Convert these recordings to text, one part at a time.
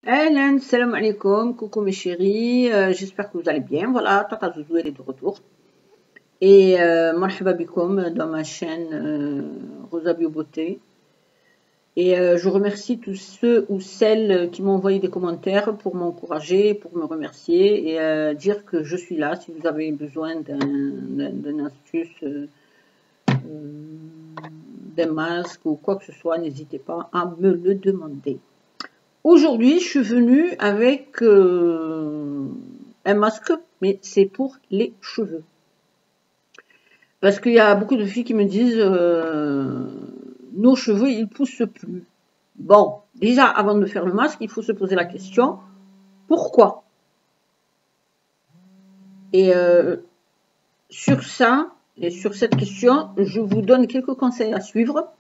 Helen, salam alaikum, coucou mes chéris, j'espère que vous allez bien. Voilà, Tata Zouzou, elle est de retour. Et marhaba bikoum dans ma chaîne Rosa Bio Beauté. Et je remercie tous ceux ou celles qui m'ont envoyé des commentaires pour m'encourager, pour me remercier et dire que je suis là si vous avez besoin d'une astuce, d'un masque ou quoi que ce soit, n'hésitez pas à me le demander. Aujourd'hui, je suis venue avec un masque, mais c'est pour les cheveux. Parce qu'il y a beaucoup de filles qui me disent nos cheveux, ils poussent plus. Bon, déjà, avant de faire le masque, il faut se poser la question, pourquoi? Et sur ça, et sur cette question, je vous donne quelques conseils à suivre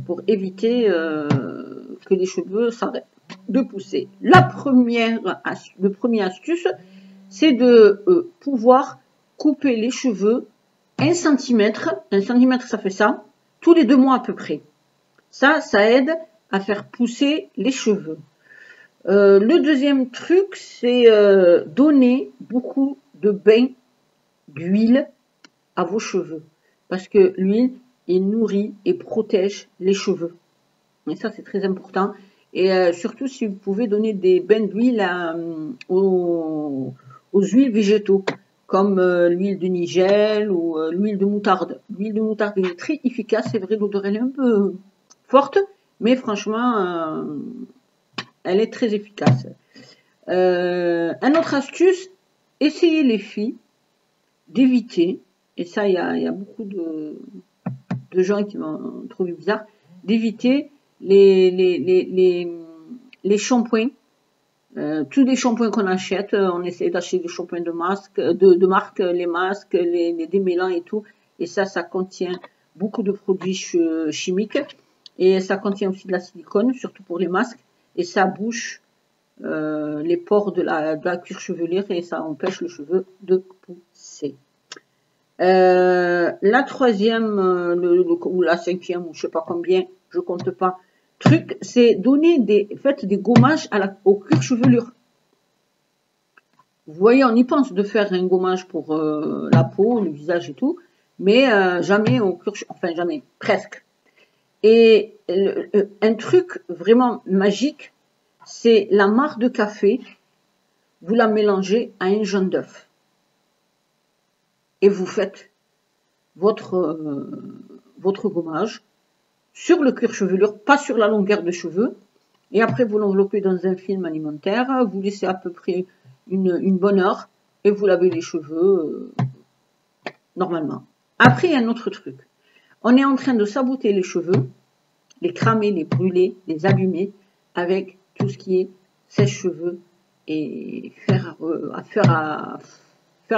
pour éviter que les cheveux s'arrêtent de pousser. Le premier astuce, c'est de pouvoir couper les cheveux 1 cm. 1 cm, ça fait ça, tous les 2 mois à peu près. Ça aide à faire pousser les cheveux. Le deuxième truc, c'est donner beaucoup de bains d'huile à vos cheveux. Parce que l'huile, il nourrit et protège les cheveux. Et ça, c'est très important. Et surtout, si vous pouvez donner des bains d'huile aux huiles végétaux, comme l'huile de nigel ou l'huile de moutarde. L'huile de moutarde est très efficace, c'est vrai, l'odeur elle est un peu forte, mais franchement, elle est très efficace. Un autre astuce, essayez les filles d'éviter, et ça, il y a beaucoup de gens qui m'ont trouvé bizarre, d'éviter les shampoings. Tous les shampoings qu'on achète, on essaie d'acheter des shampoings de marque, les masques, les démêlants et tout. Et ça contient beaucoup de produits chimiques. Et ça contient aussi de la silicone, surtout pour les masques. Et ça bouche les pores de la cuir chevelure et ça empêche le cheveu de pousser. La troisième ou la cinquième ou je sais pas combien, je compte pas, truc, c'est donner faites des gommages au cuir chevelure. Vous voyez, on y pense de faire un gommage pour la peau, le visage et tout, mais jamais au cuir, enfin jamais, presque. Et un truc vraiment magique, c'est la marc de café, vous la mélangez à un jaune d'œuf. Et vous faites votre gommage sur le cuir chevelure, pas sur la longueur de cheveux. Et après, vous l'enveloppez dans un film alimentaire, vous laissez à peu près une bonne heure et vous lavez les cheveux normalement. Après, il y a un autre truc. On est en train de saboter les cheveux, les cramer, les brûler, les abîmer avec tout ce qui est sèche-cheveux et faire à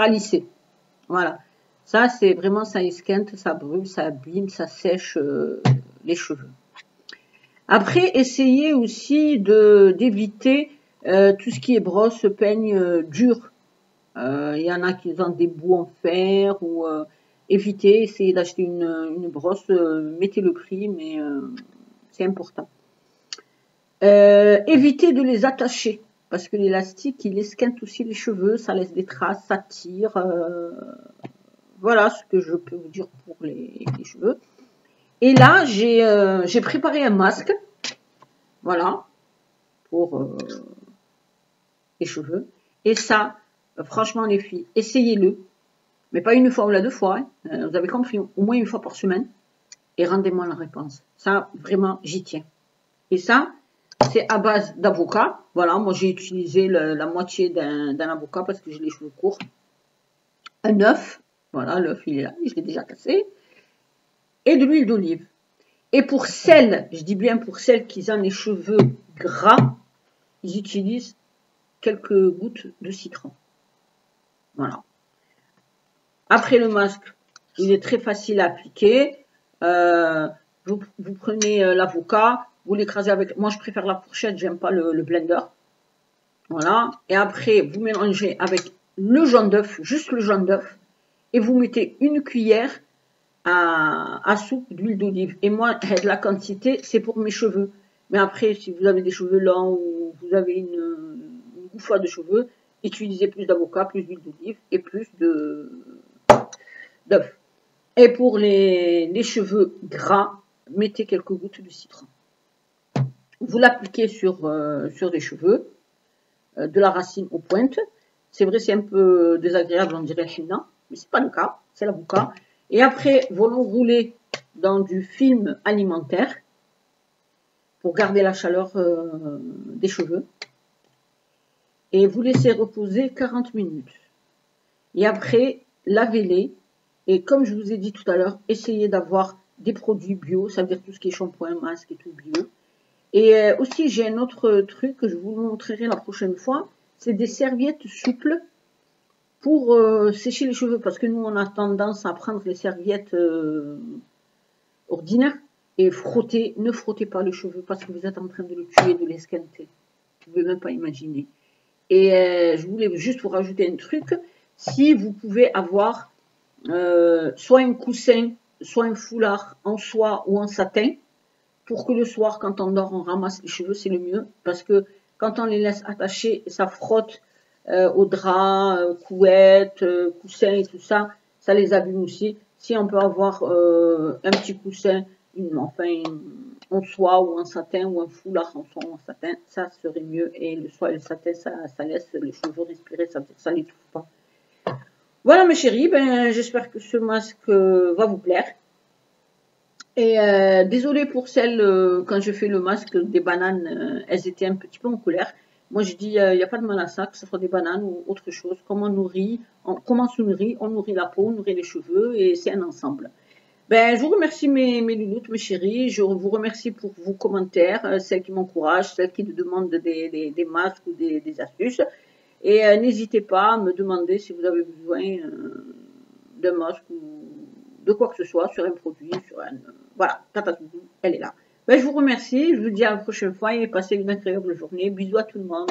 lisser. Voilà. Ça, c'est vraiment, ça esquinte, ça brûle, ça abîme, ça sèche les cheveux. Après, essayez aussi d'éviter tout ce qui est brosse, peigne dur. Il y en a qui ont des bouts en fer ou évitez, essayez d'acheter une brosse, mettez le prix, mais c'est important. Évitez de les attacher parce que l'élastique, il esquinte aussi les cheveux, ça laisse des traces, ça tire. Voilà ce que je peux vous dire pour les cheveux. Et là, j'ai préparé un masque. Voilà. Pour les cheveux. Et ça, franchement, les filles, essayez-le. Mais pas une fois ou 2 fois. Hein. Vous avez compris, au moins une fois par semaine. Et rendez-moi la réponse. Ça, vraiment, j'y tiens. Et ça, c'est à base d'avocat. Voilà, moi, j'ai utilisé la moitié d'un avocat parce que j'ai les cheveux courts. Un œuf. Voilà, l'œuf, il est là. Je l'ai déjà cassé. Et de l'huile d'olive. Et pour celles, je dis bien pour celles qui ont les cheveux gras, ils utilisent quelques gouttes de citron. Voilà. Après le masque, il est très facile à appliquer. Vous prenez l'avocat, vous l'écrasez avec... Moi, je préfère la fourchette, j'aime pas le blender. Voilà. Et après, vous mélangez avec le jaune d'œuf, juste le jaune d'œuf. Et vous mettez une cuillère à soupe d'huile d'olive. Et moi, la quantité, c'est pour mes cheveux. Mais après, si vous avez des cheveux longs ou vous avez une gouffre de cheveux, utilisez plus d'avocat, plus d'huile d'olive et plus d'œufs. Et pour les cheveux gras, mettez quelques gouttes de citron. Vous l'appliquez sur les cheveux, de la racine aux pointes. C'est vrai, c'est un peu désagréable, on dirait le henna, mais c'est pas le cas, c'est l'avocat. Et après, vous l'enroulez dans du film alimentaire pour garder la chaleur des cheveux. Et vous laissez reposer 40 minutes. Et après, lavez-les. Et comme je vous ai dit tout à l'heure, essayez d'avoir des produits bio, ça veut dire tout ce qui est shampoing, masque et tout bio. Et aussi, j'ai un autre truc que je vous montrerai la prochaine fois, c'est des serviettes souples pour sécher les cheveux. Parce que nous, on a tendance à prendre les serviettes ordinaires et frotter. Ne frottez pas les cheveux parce que vous êtes en train de le tuer, de l'esquinter. Vous ne pouvez même pas imaginer. Et je voulais juste vous rajouter un truc. Si vous pouvez avoir soit un coussin, soit un foulard en soie ou en satin, pour que le soir, quand on dort, on ramasse les cheveux, c'est le mieux. Parce que quand on les laisse attachés, ça frotte au drap, couette, coussin et tout ça, ça les abîme aussi. Si on peut avoir un petit coussin, en soie ou en satin, ou un foulard en soie ou en satin, ça serait mieux. Et le soie et le satin, ça laisse les cheveux respirer, ça ne les touche pas. Voilà mes chéris, ben, j'espère que ce masque va vous plaire. Et désolée pour celles, quand je fais le masque des bananes, elles étaient un petit peu en colère. Moi je dis, il n'y a pas de mal à ça, que ce soit des bananes ou autre chose. Comment on se nourrit, on nourrit la peau, on nourrit les cheveux et c'est un ensemble. Ben, je vous remercie mes louloutes, mes chéris. Je vous remercie pour vos commentaires, celles qui m'encouragent, celles qui me demandent des masques ou des astuces. Et n'hésitez pas à me demander si vous avez besoin d'un masque ou de quoi que ce soit sur un produit, sur un... voilà, Tatatou, elle est là. Ben, je vous remercie, je vous dis à la prochaine fois et passez une agréable journée. Bisous à tout le monde.